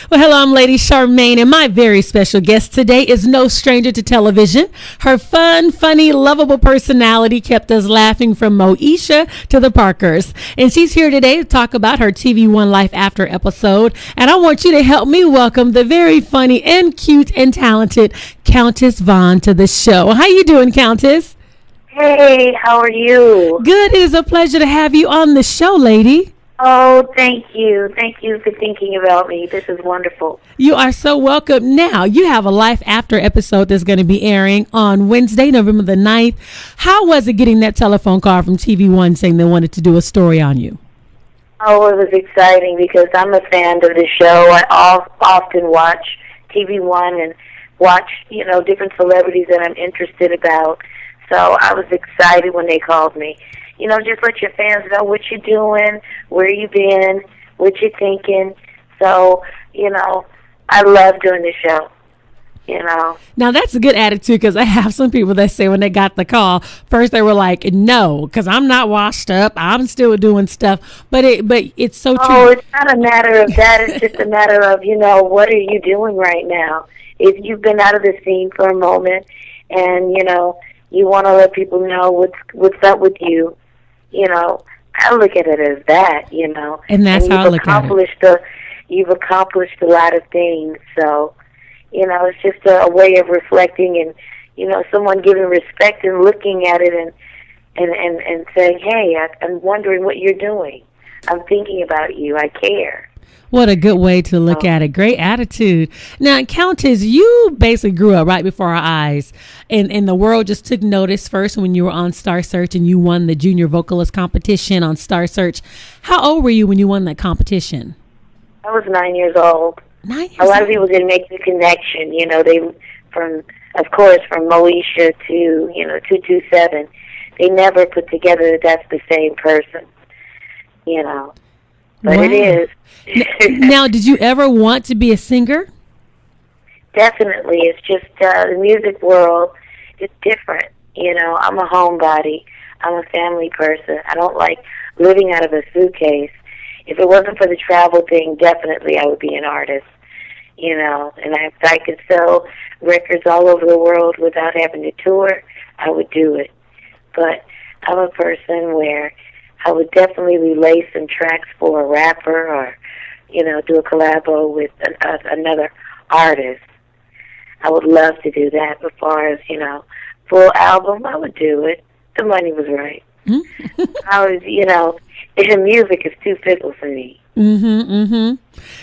Well, hello, I'm Lady Charmaine, and my very special guest today is no stranger to television. Her fun, funny, lovable personality kept us laughing from Moesha to The Parkers. And she's here today to talk about her TV One Life After episode. And I want you to help me welcome the very funny and cute and talented Countess Vaughn to the show. How you doing, Countess? Hey, how are you? Good. It is a pleasure to have you on the show, lady. Oh, thank you. Thank you for thinking about me. This is wonderful. You are so welcome. Now, you have a Life After episode that's going to be airing on Wednesday, November the 9th. How was it getting that telephone call from TV One saying they wanted to do a story on you? Oh, it was exciting because I'm a fan of the show. I often watch TV One and watch, different celebrities that I'm interested about. So I was excited when they called me. Just let your fans know what you're doing, where you been, what you're thinking. So, I love doing the show, Now, that's a good attitude because I have some people that say when they got the call, first they were like, no, because I'm not washed up. I'm still doing stuff. But it's so true. Oh, it's not a matter of that. It's just a matter of, what are you doing right now? If you've been out of the scene for a moment and, you want to let people know what's up with you, I look at it as that, And that's how I look at it. You've accomplished a lot of things, so, it's just a way of reflecting and, someone giving respect and looking at it and saying, hey, I'm wondering what you're doing. I'm thinking about you. I care. What a good way to look at it. Great attitude. Now, Countess, you basically grew up right before our eyes, and the world just took notice first when you were on Star Search and you won the junior vocalist competition on Star Search. How old were you when you won that competition? I was 9 years old. 9 years A lot old. of people didn't make the connection. From Moesha to 227, they never put together that that's the same person. But Wow. it is. Now, did you ever want to be a singer? Definitely. It's just the music world is different. I'm a homebody. I'm a family person. I don't like living out of a suitcase. If it wasn't for the travel thing, definitely I would be an artist. And if I could sell records all over the world without having to tour, I would do it. But I'm a person where I would definitely relay some tracks for a rapper or, do a collabo with another artist. I would love to do that. As far as, full album, I would do it. The money was right. The music is too fickle for me.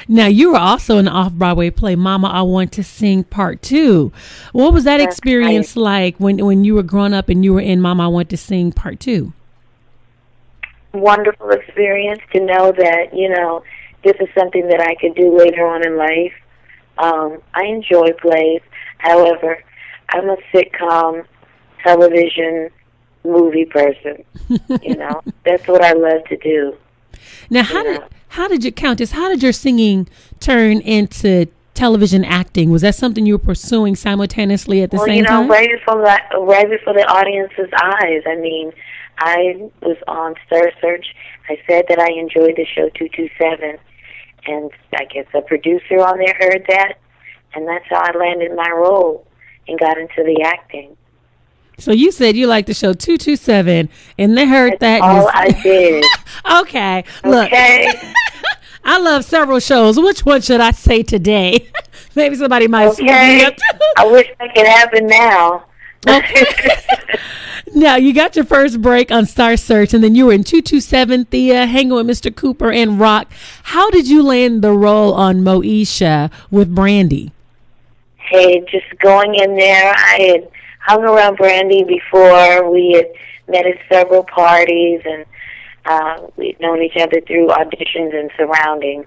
Now, you were also in the off-Broadway play, Mama, I Want to Sing Part 2. What was that experience like when you were growing up and you were in Mama, I Want to Sing Part 2? Wonderful experience to know that, this is something that I could do later on in life. I enjoy plays. However, I'm a sitcom, television, movie person. That's what I love to do. Now, how did you, Countess, how did your singing turn into television acting? Was that something you were pursuing simultaneously at the same time? Right before the audience's eyes. I mean, I was on Star Search. I said that I enjoyed the show 227, and I guess a producer on there heard that, and that's how I landed my role and got into the acting. So you said you liked the show 227, and they heard That's that. all I did. Okay. Look, Okay. I love several shows. Which one should I say today? Maybe somebody might swoop me up. I wish that could happen now. Okay. Now, you got your first break on Star Search, and then you were in 227 Thea, hanging with Mr. Cooper and Rock. How did you land the role on Moesha with Brandy? Hey, just going in there. I had hung around Brandy before. We had met at several parties, and we'd known each other through auditions and surroundings.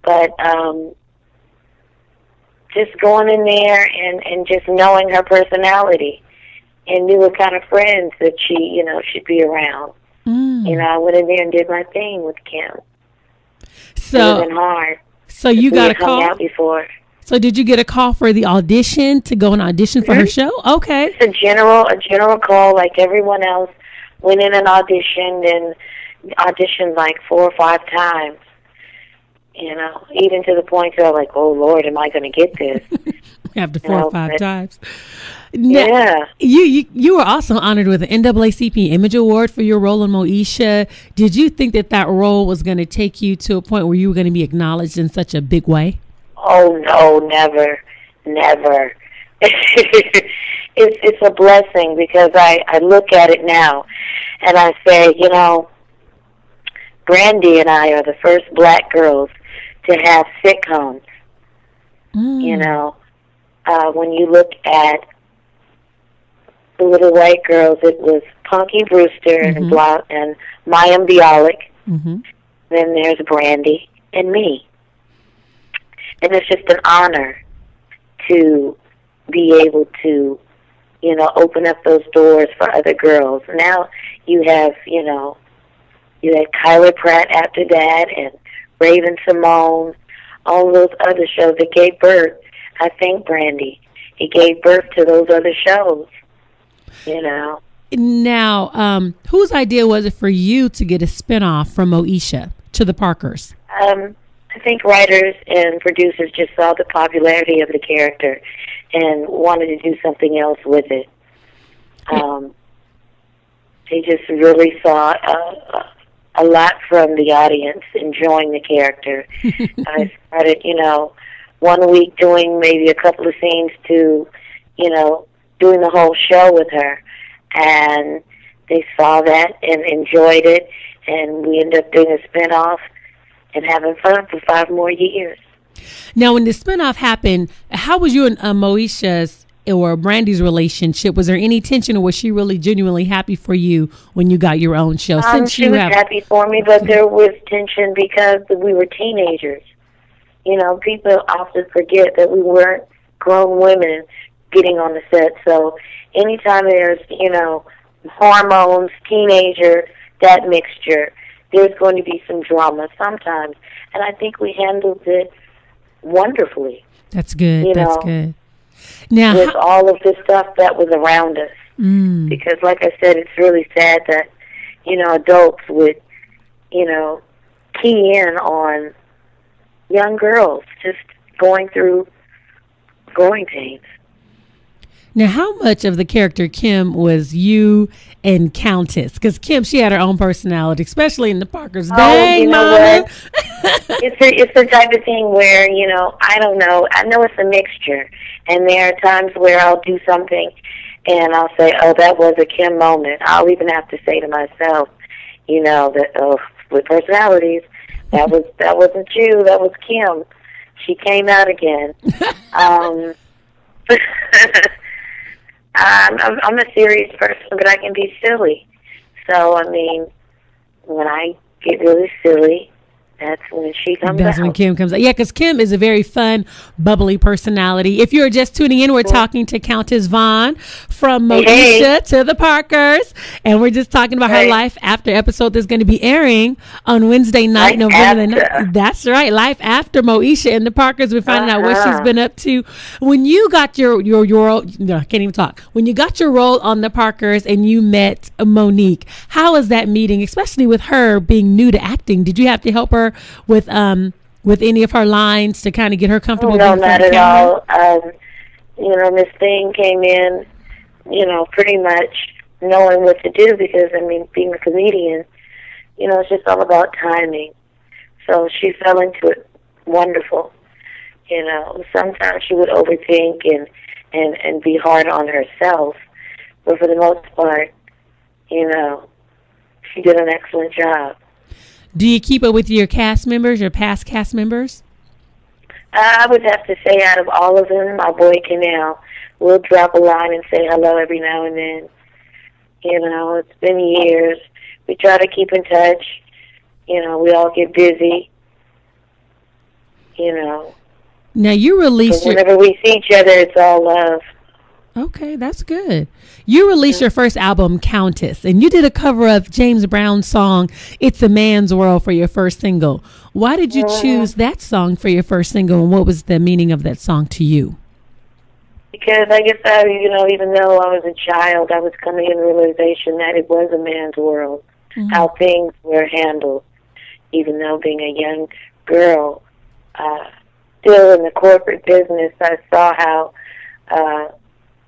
But just going in there and just knowing her personality and knew what kind of friends that she, should be around. I went in there and did my thing with Kim. So, it wasn't hard. So you got a hung call? out before. So did you get a call for the audition to go and audition for her show? Okay. It's a general call like everyone else. Went in and auditioned like 4 or 5 times. You know, even to the point where I'm like, oh, Lord, am I going to get this? After 4 or 5 times. Yeah. You were also honored with the NAACP Image Award for your role in Moesha. Did you think that role was going to take you to a point where you were going to be acknowledged in such a big way? Oh, no, never. Never. It's a blessing because I look at it now and I say, you know, Brandy and I are the first black girls to have sitcoms. You know, when you look at the Little White Girls, it was Punky Brewster and Mayim Bialik. Then there's Brandy and me. And it's just an honor to be able to, you know, open up those doors for other girls. Now you have, you know, you had Kyla Pratt after that and Raven Simone, all those other shows that gave birth. I think Brandy, he gave birth to those other shows, you know. Now, whose idea was it for you to get a spinoff from Moesha to The Parkers? I think writers and producers just saw the popularity of the character and wanted to do something else with it. They just really saw a lot from the audience enjoying the character. I started, you know, 1 week doing maybe a couple of scenes to, you know, doing the whole show with her. And they saw that and enjoyed it, and we ended up doing a spinoff and having fun for 5 more years. Now, when the spinoff happened, how was you and Moesha's or Brandy's relationship? Was there any tension, or was she really genuinely happy for you when you got your own show? She was happy for me, but there was tension because we were teenagers. You know, people often forget that we weren't grown women getting on the set. So anytime there's, you know, hormones, teenager, that mixture, there's going to be some drama sometimes. And I think we handled it wonderfully. That's good. You That's know, good. Now, with all of the stuff that was around us. Because, like I said, it's really sad that, you know, adults would, you know, key in on young girls just going through growing pains. Now, how much of the character Kim was you and Countess? Because Kim, she had her own personality, especially in The Parkers. Dang, you know Mama. what? It's the type of thing where, you know, I don't know. I know it's a mixture. And there are times where I'll do something and I'll say, oh, that was a Kim moment. I'll even have to say to myself, you know, that, oh, with personalities, that wasn't you, that was Kim. She came out again. I'm a serious person, but I can be silly. So, I mean, when I get really silly, that's when she comes out. That's when Kim comes out. Yeah, because Kim is a very fun, bubbly personality. If you're just tuning in, we're talking to Countess Vaughn from Moesha to The Parkers. And we're just talking about her Life After episode that's going to be airing on Wednesday night, November the 9th. That's right. Life After Moesha and The Parkers. We're finding out what she's been up to. When you got your role, no, I can't even talk. When you got your role on The Parkers and you met Monique, how was that meeting, especially with her being new to acting? Did you have to help her with any of her lines to kind of get her comfortable? No, not at all. You know, Miss Thing came in, you know, pretty much knowing what to do because, I mean, being a comedian, you know, it's just all about timing. So she fell into it wonderful. You know, sometimes she would overthink and be hard on herself, but for the most part, you know, she did an excellent job. Do you keep up with your cast members, your past cast members? I would have to say out of all of them, my boy Canal will drop a line and say hello every now and then. You know, it's been years. We try to keep in touch. You know, we all get busy. You know. Now, you released whenever we see each other, it's all love. Okay, that's good. You released your first album, Countess, and you did a cover of James Brown's song, It's a Man's World, for your first single. Why did you choose that song for your first single, and what was the meaning of that song to you? Because I guess you know, even though I was a child, I was coming in realization that it was a man's world, how things were handled. Even though being a young girl, still in the corporate business, I saw how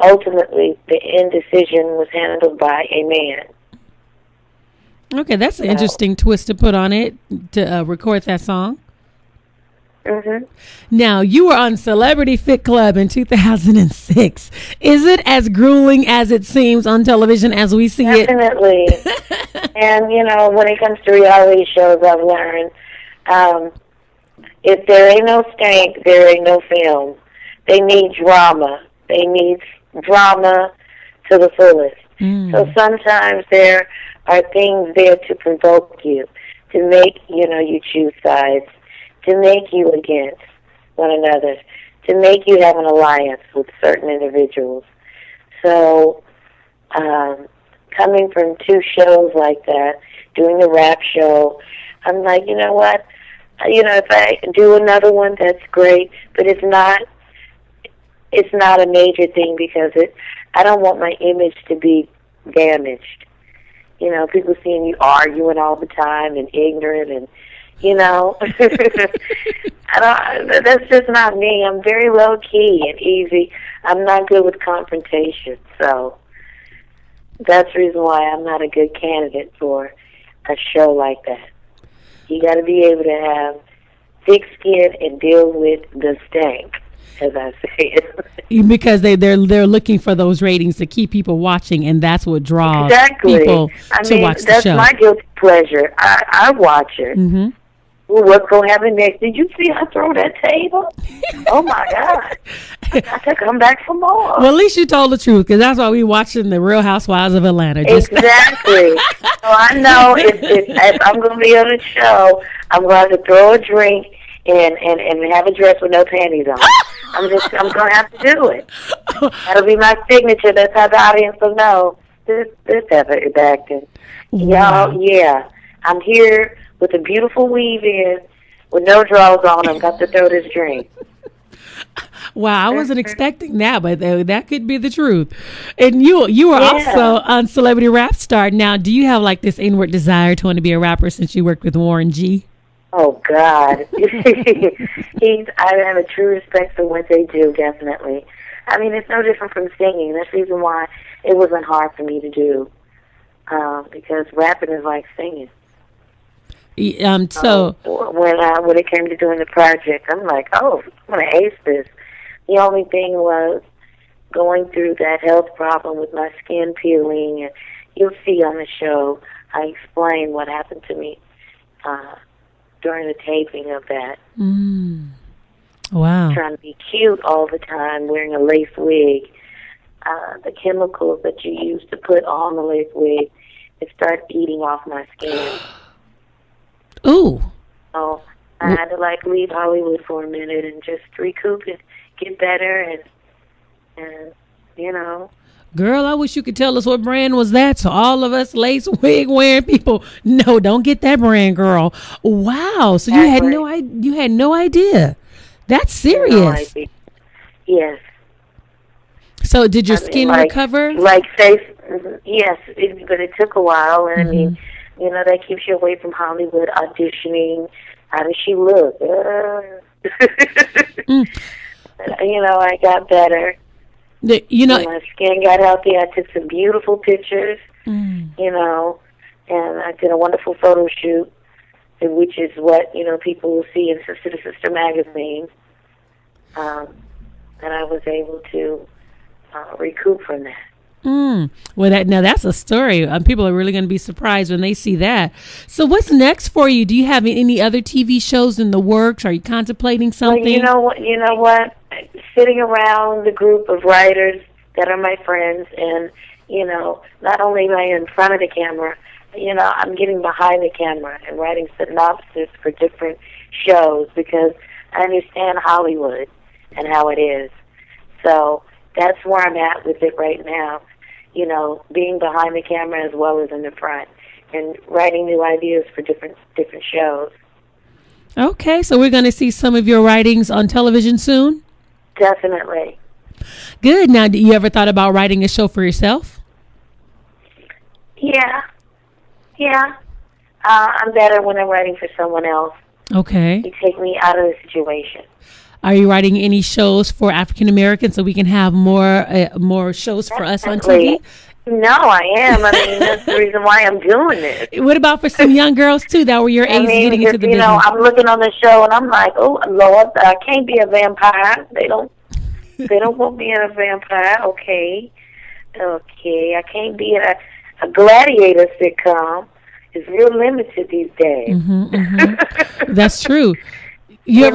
ultimately the end decision was handled by a man. Okay, that's an interesting twist to put on it, to record that song. Mm-hmm. Now, you were on Celebrity Fit Club in 2006. Is it as grueling as it seems on television as we see it? Definitely. And, when it comes to reality shows, I've learned if there ain't no stank, there ain't no film. They need drama. They need drama to the fullest. So sometimes there are things there to provoke you, to make, you choose sides, to make you against one another, to make you have an alliance with certain individuals. So coming from two shows like that, doing the rap show, I'm like, you know what? If I do another one, that's great, but it's not a major thing because I don't want my image to be damaged. People seeing you arguing all the time and ignorant and, that's just not me. I'm very low key and easy. I'm not good with confrontation. So that's the reason why I'm not a good candidate for a show like that. You got to be able to have thick skin and deal with the stank, as I say it. Because they're looking for those ratings to keep people watching, and that's what draws people to watch the show. That's my guilty pleasure. I watch it. Mm-hmm. Ooh, what's going to happen next? Did you see her throw that table? Oh, my God. I got to come back for more. Well, at least you told the truth, because that's why we watching The Real Housewives of Atlanta. Exactly. So I know if I'm going to be on the show, I'm going to throw a drink and have a dress with no panties on. I'm going to have to do it. That'll be my signature. That's how the audience will know this ever is acting. Wow. Y'all, yeah. I'm here with a beautiful weave in, with no drawers on. I've got to throw this drink. Wow, I wasn't expecting that, but that could be the truth. And you were also on Celebrity Rap Star. Now, do you have like this inward desire to want to be a rapper since you worked with Warren G? Oh, God. I have a true respect for what they do, definitely. I mean, it's no different from singing. That's the reason why it wasn't hard for me to do, because rapping is like singing. So when it came to doing the project, I'm like, I'm going to ace this. The only thing was going through that health problem with my skin peeling, and you'll see on the show, I explain what happened to me during the taping of that. Wow. Trying to be cute all the time, wearing a lace wig. The chemicals that you use to put on the lace wig, it started eating off my skin. Ooh. So I had to leave Hollywood for a minute and just recoup and get better and Girl, I wish you could tell us what brand was that. So all of us lace wig wearing people, no, don't get that brand, girl. Wow. So you had no idea. That's serious. No idea. Yes. So did your skin recover? Yes, but it took a while, and I mean, that keeps you away from Hollywood auditioning. How does she look? I got better. My skin got healthy. I took some beautiful pictures, and I did a wonderful photo shoot, which is what, people will see in Sister to Sister magazine. And I was able to recoup from that. Well, that's a story. People are really going to be surprised when they see that. So what's next for you? Do you have any other TV shows in the works? Are you contemplating something? Well, you know what? Sitting around the group of writers that are my friends, and, not only am I in front of the camera, I'm getting behind the camera and writing synopsis for different shows because I understand Hollywood and how it is. So that's where I'm at with it right now. Being behind the camera as well as in the front, and writing new ideas for different shows. Okay, so we're going to see some of your writings on television soon? Definitely. Good. Now, do you ever thought about writing a show for yourself? Yeah. I'm better when I'm writing for someone else. Okay. You take me out of the situation. Are you writing any shows for African Americans so we can have more shows for us on TV? No, I am. I mean, that's the reason why I'm doing this. What about for some young girls too that were your age getting into the business? I'm looking on the show and I'm like, oh Lord, I can't be a vampire. They don't want me as a vampire. Okay, I can't be a gladiator sitcom. It's real limited these days. That's true. They've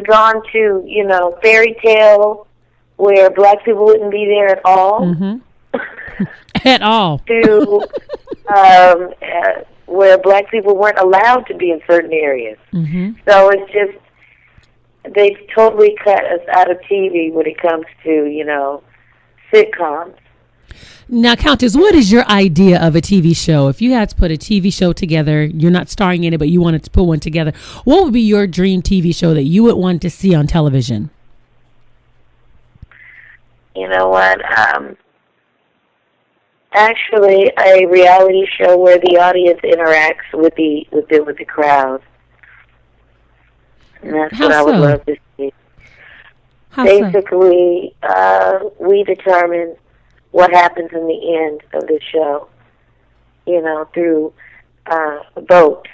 gone to fairy tale where black people wouldn't be there at all. At all. To where black people weren't allowed to be in certain areas. So it's just, they've totally cut us out of TV when it comes to, sitcoms. Now, Countess, what is your idea of a TV show? If you had to put a TV show together, you're not starring in it, but you wanted to put one together, what would be your dream TV show that you would want to see on television? You know what? Actually, a reality show where the audience interacts with the crowd. And that's what I would love to see. Basically, we determine what happens in the end of the show, through votes.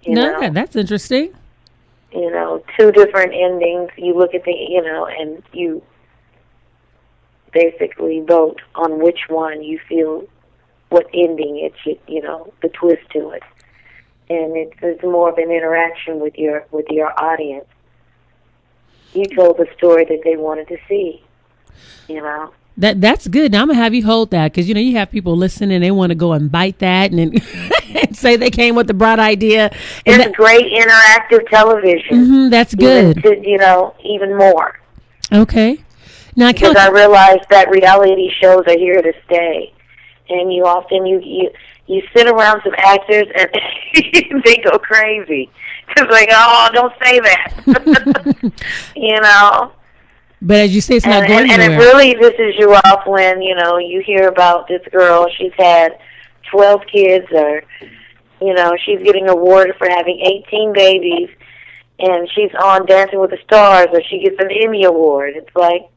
That's interesting. Two different endings. You look at and you basically vote on which one you feel, what ending it should, the twist to it. And it's more of an interaction with your audience. You told the story that they wanted to see, That's good. Now I'm gonna have you hold that because you have people listening and they want to go and bite that and and say they came with the bright idea. It's great interactive television. That's good. Even more. Okay. Now, because I realize that reality shows are here to stay, and you often you sit around some actors and they go crazy. It's like, oh, don't say that. But as you say, it's not going anywhere. And it really pisses you off when, you hear about this girl, she's had 12 kids, or, she's getting awarded for having 18 babies, and she's on Dancing with the Stars, or she gets an Emmy Award. It's like,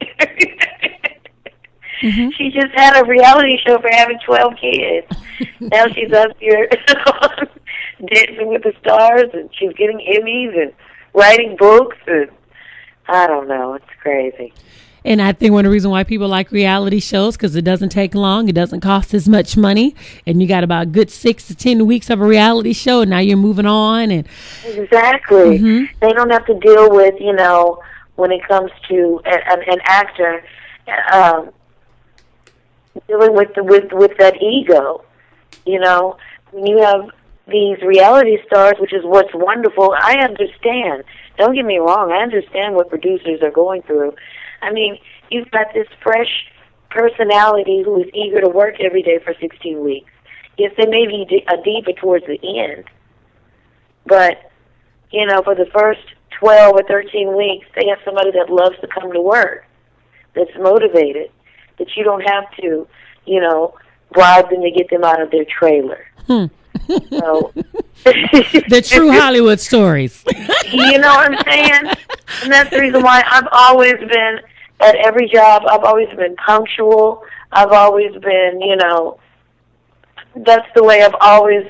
she just had a reality show for having 12 kids. Now she's up here Dancing with the Stars, and she's getting Emmys and writing books, and I don't know. It's crazy. And I think one of the reasons why people like reality shows because it doesn't take long, it doesn't cost as much money, and you got about a good 6 to 10 weeks of a reality show, and now you're moving on. And exactly, they don't have to deal with when it comes to an actor dealing with that ego. When you have these reality stars, which is what's wonderful. I understand. Don't get me wrong. I understand what producers are going through. I mean, you've got this fresh personality who is eager to work every day for 16 weeks. Yes, they may be a diva towards the end, but, for the first 12 or 13 weeks, they have somebody that loves to come to work, that's motivated, that you don't have to, bribe them to get them out of their trailer. So, the true Hollywood stories. You know what I'm saying? And that's the reason why I've always been, at every job, I've always been punctual. I've always been, that's the way I've always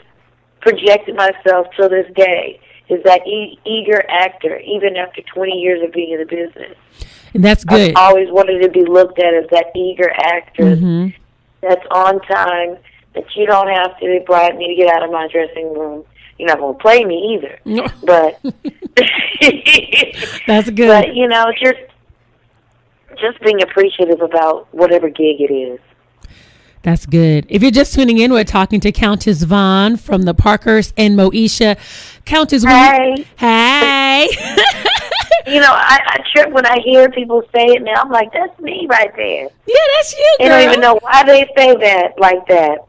projected myself till this day, is that eager actor, even after 20 years of being in the business. And that's good. I've always wanted to be looked at as that eager actress that's on time, that you don't have to bribe me to get out of my dressing room. You're not going to play me either. No. But that's good. But, just being appreciative about whatever gig it is. That's good. If you're just tuning in, we're talking to Countess Vaughn from The Parkers and Moesha. Countess, hey. Hey. I trip when I hear people say it now. I'm like, that's me right there. Yeah, that's you, girl. They don't even know why they say that like that.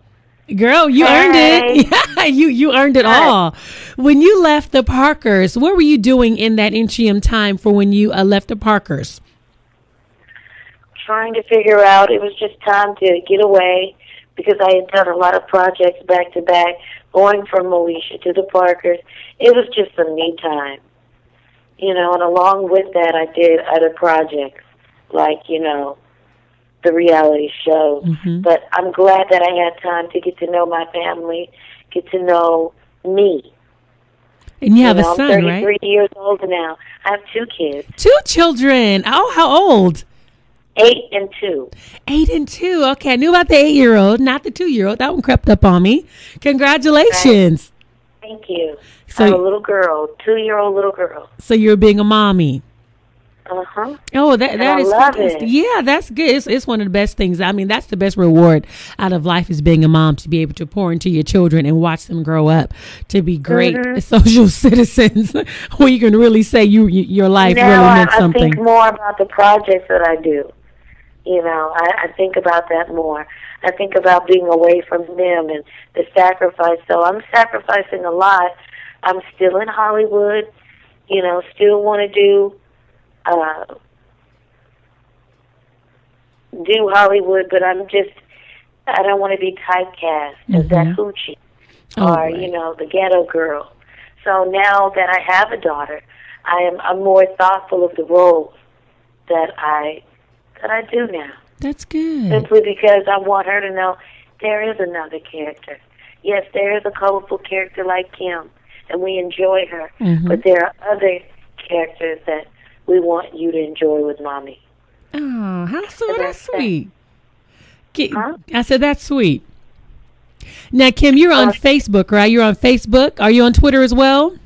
Girl, you earned it. Yeah, you earned it all. When you left The Parkers, what were you doing in that interim time for when you left The Parkers? Trying to figure out. It was just time to get away because I had done a lot of projects back to back. going from Moesha to the Parkers, it was just a me time. You know, and along with that, I did other projects, like, you know, the reality shows. But I'm glad that I had time to get to know my family, get to know me. And you have a son, I'm 33 right? years old now. I have 2 kids. 2 children. Oh, how old? 8 and 2. 8 and 2. Okay, I knew about the 8-year-old, not the 2-year-old. That one crept up on me. Congratulations. Right. Thank you. So, I have a little girl, 2-year-old little girl. So you're being a mommy. Oh, that I is love fantastic. it. Yeah, that's good. It's one of the best things. I mean, that's the best reward out of life, is being a mom, to be able to pour into your children and watch them grow up to be great social citizens, where you can really say your life now really meant something. I think more about the projects that I do. You know, I think about that more. I think about being away from them and the sacrifice. So I'm sacrificing a lot. I'm still in Hollywood, you know, still want to do Hollywood, but I don't want to be typecast as that hoochie or, you know, the ghetto girl. So now that I have a daughter, I'm more thoughtful of the roles that I do now. That's good. Simply because I want her to know there is another character. Yes, there is a colorful character like Kim, and we enjoy her, but there are other characters that we want you to enjoy with Mommy. Oh, that's sweet. I said that's sweet. Now, Kim, you're on Facebook, right? You're on Facebook. Are you on Twitter as well?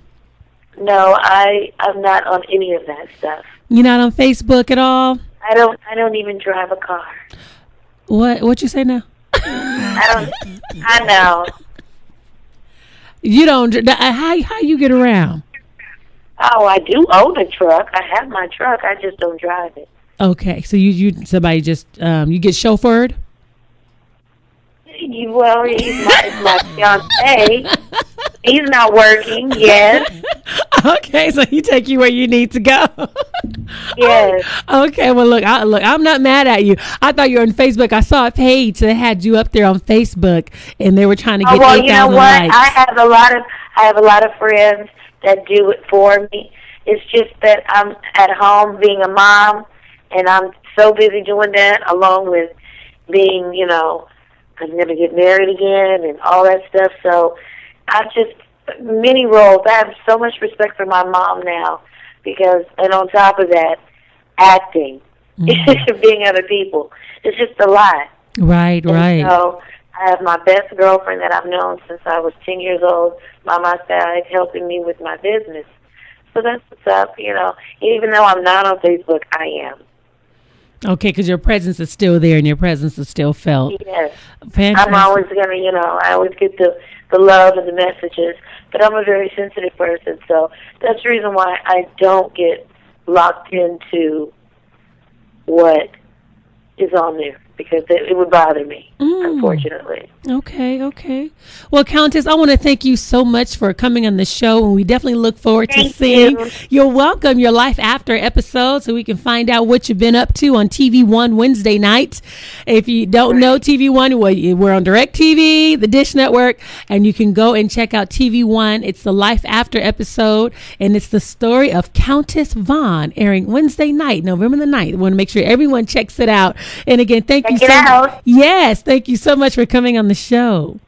No, I'm not on any of that stuff. You're not on Facebook at all? I don't even drive a car. What you say now? I know. You don't. How you get around? Oh, I do own a truck. I have my truck. I just don't drive it. Okay, so somebody just you get chauffeured? Well, he's my fiance. He's not working. Yes. Okay, so he take you where you need to go. Yes. Okay. Well, look. I'm not mad at you. I thought you were on Facebook. I saw a page that had you up there on Facebook, and they were trying to get 8,000 you know what? likes. I have a lot of friends that do it for me. It's just that I'm at home being a mom, and I'm so busy doing that, along with being, you know, I'm going to get married again and all that stuff. So many roles. I have so much respect for my mom now and on top of that, acting, being other people. It's just a lot. Right. So I have my best girlfriend that I've known since I was 10 years old by my side, helping me with my business. So that's what's up, you know. Even though I'm not on Facebook, I am. Okay, because your presence is still there and your presence is still felt. Yes. Fantastic. I'm always going to, you know, I always get the love and the messages, but I'm a very sensitive person, so that's the reason why I don't get locked into what is on there, because it would bother me, unfortunately. Okay. Well, Countess, I want to thank you so much for coming on the show, and we definitely look forward to seeing You're welcome, your Life After episode, so we can find out what you've been up to on TV One Wednesday nights. If you don't know TV One, we're on DirecTV, the Dish Network, and you can go and check out TV One. It's the Life After episode, and it's the story of Countess Vaughn, airing Wednesday night, November the 9th. I want to make sure everyone checks it out. And again, thank you so much. Yes, thank you so much for coming on the show.